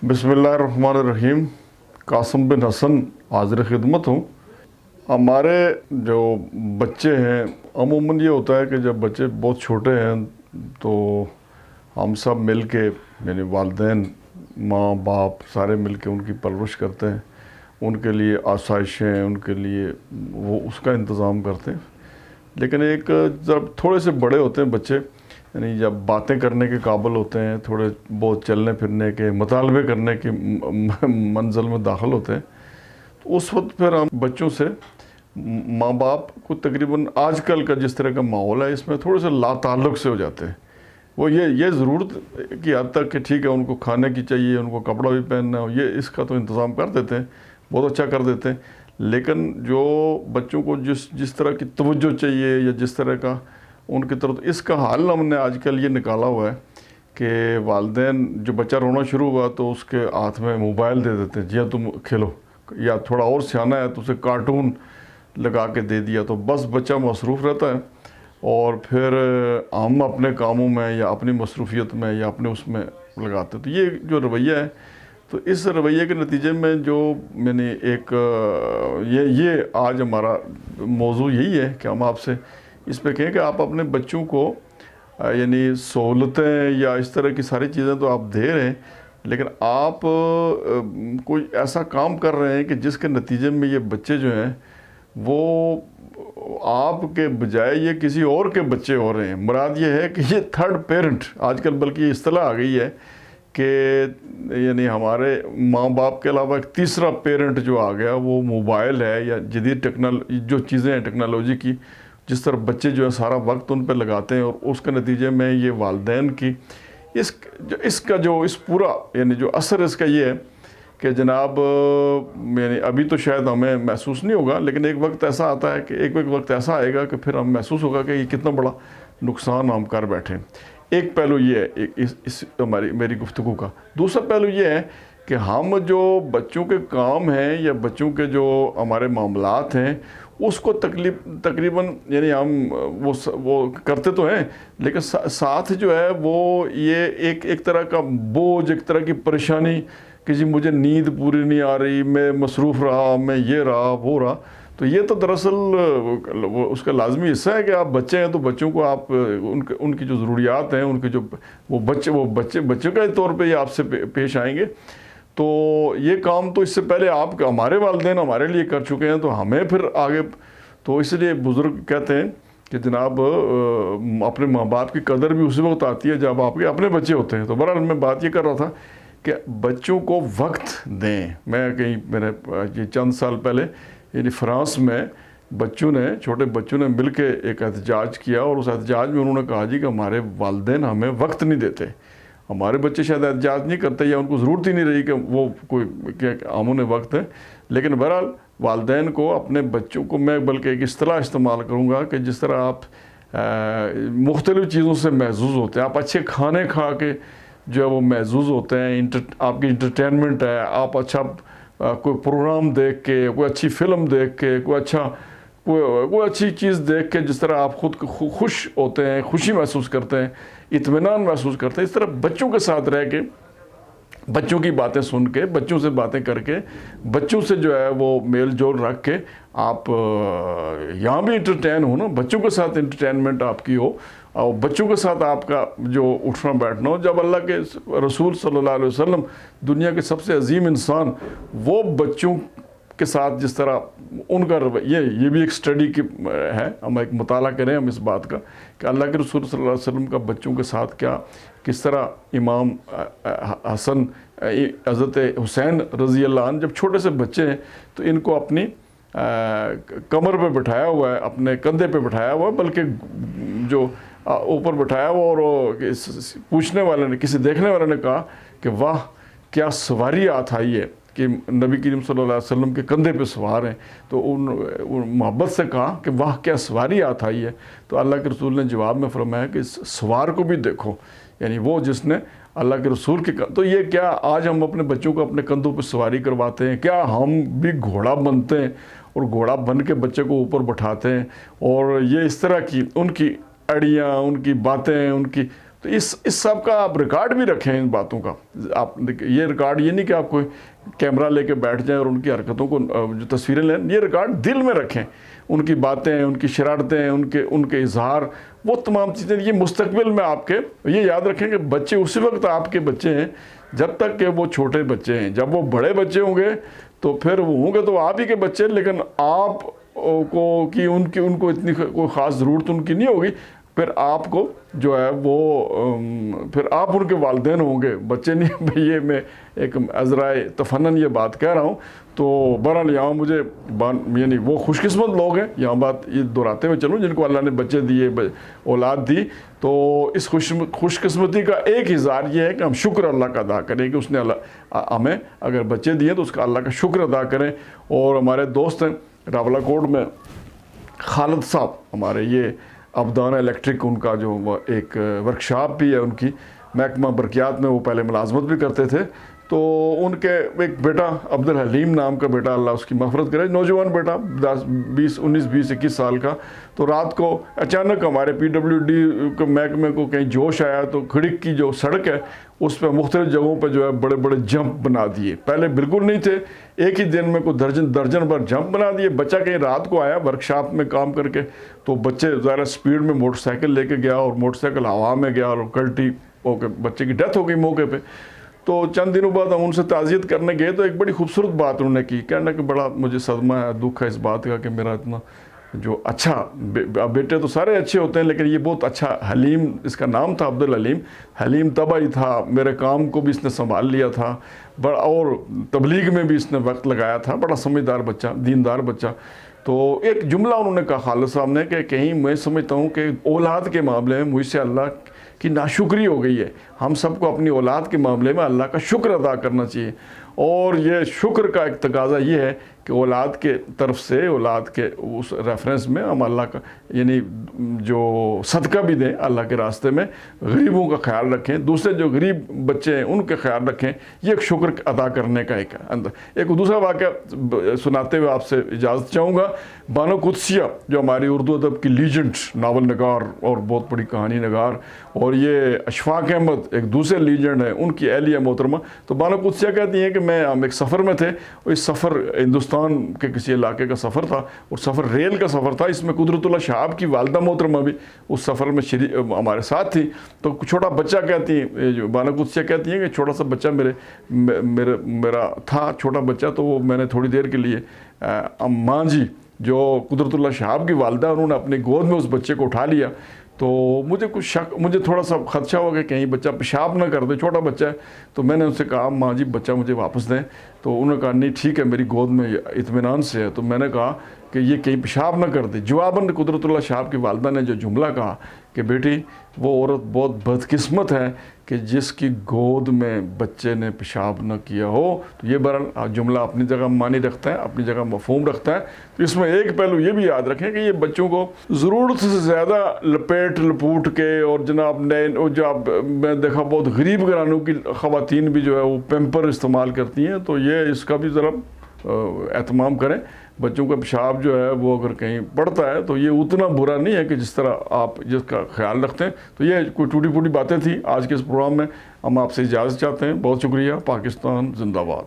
बिस्मिल्लाहिर्रहमानिर्रहीम। कासिम बिन हसन हाजिर खिदमत हूँ। हमारे जो बच्चे हैं, अमूमन ये होता है कि जब बच्चे बहुत छोटे हैं तो हम सब मिल के यानी वालिदैन, माँ बाप सारे मिल के उनकी परवरिश करते हैं, उनके लिए आसाइशें, उनके लिए वो उसका इंतज़ाम करते हैं। लेकिन एक जब थोड़े से बड़े होते हैं बच्चे, यानी जब बातें करने के काबिल होते हैं, थोड़े बहुत चलने फिरने के, मुतालबे करने की मंजिल में दाखिल होते हैं, तो उस वक्त फिर हम बच्चों से माँ बाप को तकरीबन आजकल का जिस तरह का माहौल है इसमें थोड़े से लाताल्लुक़ से हो जाते हैं। वो ये ज़रूरत की हद तक कि ठीक है उनको खाने की चाहिए, उनको कपड़ा भी पहनना हो, ये इसका तो इंतज़ाम कर देते हैं, बहुत अच्छा कर देते हैं। लेकिन जो बच्चों को जिस तरह की तवज्जो चाहिए या जिस तरह का उनकी तरफ, तो इसका हल हमने आजकल ये निकाला हुआ है कि वालिदैन जो बच्चा रोना शुरू हुआ तो उसके हाथ में मोबाइल दे देते हैं, जी तुम खेलो, या थोड़ा और सियाना है तो उसे कार्टून लगा के दे दिया, तो बस बच्चा मसरूफ़ रहता है और फिर हम अपने कामों में या अपनी मसरूफियत में या अपने उसमें लगाते हैं। तो ये जो रवैया है, तो इस रवैये के नतीजे में जो मैंने एक ये आज हमारा मौजू यही है कि हम आपसे इस पे कहें कि आप अपने बच्चों को यानी सहूलतें या इस तरह की सारी चीज़ें तो आप दे रहे हैं, लेकिन आप कोई ऐसा काम कर रहे हैं कि जिसके नतीजे में ये बच्चे जो हैं वो आपके बजाय ये किसी और के बच्चे हो रहे हैं। मुराद ये है कि ये थर्ड पेरेंट, आजकल बल्कि ये इस्तिलाह आ गई है कि यानी हमारे माँ बाप के अलावा एक तीसरा पेरेंट जो आ गया वो मोबाइल है या जदीद जो चीज़ें हैं टेक्नोलॉजी की, जिस तरह बच्चे जो है सारा वक्त उन पर लगाते हैं, और उसके नतीजे में ये वालिदैन की इस पूरा यानी जो असर इसका ये है कि जनाब यानी अभी तो शायद हमें महसूस नहीं होगा, लेकिन एक वक्त ऐसा आता है कि एक वक्त ऐसा आएगा कि फिर हम महसूस होगा कि ये कितना बड़ा नुकसान हम कर बैठे। एक पहलू ये है इस मेरी गुफ्तगू का। दूसरा पहलू ये है कि हम जो बच्चों के काम हैं या बच्चों के जो हमारे मामलात हैं उसको तकरीबन यानी हम वो करते तो हैं, लेकिन साथ जो है वो ये एक तरह का बोझ, एक तरह की परेशानी कि जी मुझे नींद पूरी नहीं आ रही, मैं मसरूफ़ रहा, मैं ये रहा वो रहा। तो ये तो दरअसल वो उसका लाजमी हिस्सा है कि आप बच्चे हैं तो बच्चों को आप उनकी जो ज़रूरियात हैं, उनके जो वो बच्चे के तौर पे ये आपसे पेश आएंगे। तो ये काम तो इससे पहले आप हमारे वालिदैन हमारे लिए कर चुके हैं, तो हमें फिर आगे, तो इसलिए बुज़ुर्ग कहते हैं कि जनाब अपने माँ बाप की कदर भी उसी वक्त आती है जब आपके अपने बच्चे होते हैं। तो बहरहाल मैं बात ये कर रहा था कि बच्चों को वक्त दें। मैं कहीं मैंने ये चंद साल पहले यानी फ्रांस में छोटे बच्चों ने मिल के एक एहतजाज किया, और उस एहतजाज में उन्होंने कहा जी कि हमारे वालिदैन हमें वक्त नहीं देते। हमारे बच्चे शायद एहतजाज नहीं करते या उनको ज़रूरत ही नहीं रही कि वो कोई आमूने वक्त है, लेकिन बहरहाल वालिदैन को अपने बच्चों को, मैं बल्कि एक इस्तिलाह इस्तेमाल करूँगा कि जिस तरह आप मुख्तलिफ़ चीज़ों से महजूज़ होते हैं, आप अच्छे खाने खा के जो है वो महजूज़ होते हैं, आपकी इंटरटेनमेंट है, आप अच्छा कोई प्रोग्राम देख के, कोई अच्छी फ़िल्म देख के, कोई अच्छी चीज़ देख के जिस तरह आप खुद खुश होते हैं, खुशी महसूस करते हैं, इत्मीनान महसूस करते हैं, इस तरह बच्चों के साथ रह के, बच्चों की बातें सुन के, बच्चों से बातें करके, बच्चों से जो है वो मेल जोल रख के आप यहाँ भी इंटरटेन हो ना, बच्चों के साथ इंटरटेनमेंट आपकी हो और बच्चों के साथ आपका जो उठना बैठना हो। जब अल्लाह के रसूल सल्लल्लाहु अलैहि वसल्लम दुनिया के सबसे अजीम इंसान, वो बच्चों के साथ जिस तरह उनका ये भी एक स्टडी की है, हम एक मुताला करें हम इस बात का कि अल्लाह के रसूल सल्लल्लाहु अलैहि वसल्लम का बच्चों के साथ किस तरह इमाम हसन, हज़रत हुसैन रज़ी अल्लाह अन्हु जब छोटे से बच्चे हैं तो इनको अपनी कमर पे बिठाया हुआ है, अपने कंधे पे बिठाया हुआ है, बल्कि जो ऊपर बिठाया हुआ, और पूछने वाले ने, किसी देखने वाले ने कहा कि वाह क्या सवारी हाथ आई है कि नबी करीम सल्लल्लाहु अलैहि वसल्लम के कंधे पे सवार हैं। तो उन मोहब्बत से कहा कि वाह क्या सवारी हाथ आई है। तो अल्लाह के रसूल ने जवाब में फरमाया कि सवार को भी देखो, यानी वो जिसने अल्लाह के रसूल के। तो ये क्या आज हम अपने बच्चों को अपने कंधों पर सवारी करवाते हैं? क्या हम भी घोड़ा बनते हैं और घोड़ा बन के बच्चे को ऊपर बैठाते हैं, और ये इस तरह की उनकी अड़ियाँ, उनकी बातें, उनकी تو اس سب کا آپ ریکارڈ بھی رکھیں ان باتوں کا. آپ یہ ریکارڈ یہ نہیں کہ آپ کوئی کیمرہ لے کے بیٹھ جائیں اور ان کی حرکتوں کو جو تصویریں لیں, یہ ریکارڈ دل میں رکھیں, ان کی باتیں, ان کی شرارتیں, ان کے اظہار, وہ تمام چیزیں. یہ مستقبل میں آپ کے یہ یاد رکھیں کہ بچے اسی وقت آپ کے بچے ہیں جب تک کہ وہ چھوٹے بچے ہیں. جب وہ بڑے بچے ہوں گے تو پھر وہ ہوں گے تو آپ ہی کے بچے, لیکن آپ کو کہ ان کو اتنی کوئی خاص ضرورت ان کی نہیں ہوگی. پھر آپ کو جو ہے وہ پھر آپ ان کے والدین ہوں گے, بچے نہیں. یہ میں ایک عذرائے تفنن یہ بات کہہ رہا ہوں. تو بہرحال یہاں مجھے یعنی وہ خوش قسمت لوگ ہیں, یہاں بات یہ دہراتے ہوئے چلوں, جن کو اللہ نے بچے دیے, اولاد دی. تو اس خوش قسمتی کا ایک اظہار یہ ہے کہ ہم شکر اللہ کا ادا کریں کہ اس نے ہمیں اگر بچے دیے تو اس کا اللہ کا شکر ادا کریں. اور ہمارے دوست ہیں راولہ کوٹ میں خالد صاحب, ہمارے یہ ابدان الیکٹرک ان کا جو ایک ورکشاپ بھی ہے ان کی, محکمہ برقیات میں وہ پہلے ملازمت بھی کرتے تھے. تو ان کے ایک بیٹا عبدالحلیم نام کا بیٹا, اللہ اس کی مغفرت کرے, نوجوان بیٹا 21 سال کا. تو رات کو اچانک ہمارے PWD کے محکمے کو کہیں جوش آیا تو کھڑک کی جو سڑک ہے اس پہ مختلف جگہوں پہ جو ہے بڑے بڑے جمپ بنا دیے. پہلے بالکل نہیں تھے, ایک ہی دن میں کوئی درجن بھر جمپ بنا دیے. بچہ کہیں رات کو آیا ورکشاپ میں کام کر کے, تو بچے ظاہر سپیڈ میں موٹر سائیکل لے کے گیا اور موٹر سائیکل ہوا میں گیا اور کلٹی ہو کے بچے کی ڈیتھ ہو گئی موقع پہ. تو چند دنوں بعد ہم ان سے تعزیت کرنے گئے تو ایک بڑی خوبصورت بات انہوں نے کی, کہنا کہ بڑا مجھے صدمہ ہے, دکھ ہے اس بات کا کہ میرا اتنا جو اچھا بیٹے تو سارے اچھے ہوتے ہیں لیکن یہ بہت اچھا حلیم, اس کا نام تھا عبدالحلیم, حلیم طبعی تھا, میرے کام کو بھی اس نے سنبھال لیا تھا, اور تبلیغ میں بھی اس نے وقت لگایا تھا, بڑا سمجھدار بچہ, دیندار بچہ. تو ایک جملہ انہوں نے کہا خالد صاحب نے کہ کہیں میں سمجھتا ہوں کہ اولاد کے معاملے میں مجھ سے اللہ کی ناشکری ہو گئی ہے. ہم سب کو اپنی اولاد کے معاملے میں اللہ کا شکر ادا کرنا چاہیے, اور یہ شکر کا ایک تقاضا یہ ہے کہ اولاد کے طرف سے, اولاد کے اس ریفرنس میں ہم اللہ کا یعنی جو صدقہ بھی دیں اللہ کے راستے میں, غریبوں کا خیال رکھیں, دوسرے جو غریب بچے ہیں ان کے خیال رکھیں. یہ ایک شکر ادا کرنے کا ایک اندر. ایک دوسرا واقعہ سناتے ہوئے آپ سے اجازت چاہوں گا. بانو قدسیہ جو ہماری اردو ادب کی لیجنڈ ناول نگار اور بہت بڑی کہانی نگار, اور یہ اشفاق احمد ایک دوسرے لیجنڈ ہیں, ان کی اہلیہ محترمہ. تو بانو قدسیہ کہتی ہیں کہ ہم ایک سفر میں تھے, اور اس سفر ہندوستان کے کسی علاقے کا سفر تھا, اور سفر ریل کا سفر تھا. اس میں قدرت اللہ شہاب کی والدہ محترمہ بھی اس سفر میں ہمارے ساتھ تھی. تو چھوٹا بچہ کہتی ہیں, جو بانو قدسیہ کہتی ہیں کہ چھوٹا سا بچہ میرا تھا چھوٹا بچہ, تو وہ میں نے تھوڑی دیر کے لیے اماں جی جو قدرت اللہ شہاب کی والدہ, انہوں نے اپنی گود میں اس بچے کو اٹھا لیا. تو مجھے کچھ شک, مجھے تھوڑا سا خدشہ ہو گیا کہیں بچہ پیشاب نہ کر دے, چھوٹا بچہ ہے. تو میں نے ان سے کہا ماں جی بچہ مجھے واپس دیں. تو انہوں نے کہا نہیں ٹھیک ہے, میری گود میں اطمینان سے ہے. تو میں نے کہا کہ یہ کہیں پیشاب نہ کر دے. جواباً قدرت اللہ شہاب کی والدہ نے جو جملہ کہا کہ بیٹی وہ عورت بہت بدقسمت ہے کہ جس کی گود میں بچے نے پیشاب نہ کیا ہو. تو یہ بہرحال جملہ اپنی جگہ معنی رکھتا ہے, اپنی جگہ مفہوم رکھتا ہے. تو اس میں ایک پہلو یہ بھی یاد رکھیں کہ یہ بچوں کو ضرورت سے زیادہ لپوٹ کے, اور جناب نئے جو میں دیکھا بہت غریب گھرانوں کی خواتین بھی جو ہے وہ پیمپر استعمال کرتی ہیں. تو یہ اس کا بھی ذرا اہتمام کریں. بچوں کا پیشاب جو ہے وہ اگر کہیں پڑتا ہے تو یہ اتنا برا نہیں ہے کہ جس طرح آپ جس کا خیال رکھتے ہیں. تو یہ کوئی ٹوٹی پھوٹی باتیں تھیں آج کے اس پروگرام میں. ہم آپ سے اجازت چاہتے ہیں. بہت شکریہ. پاکستان زندہ باد.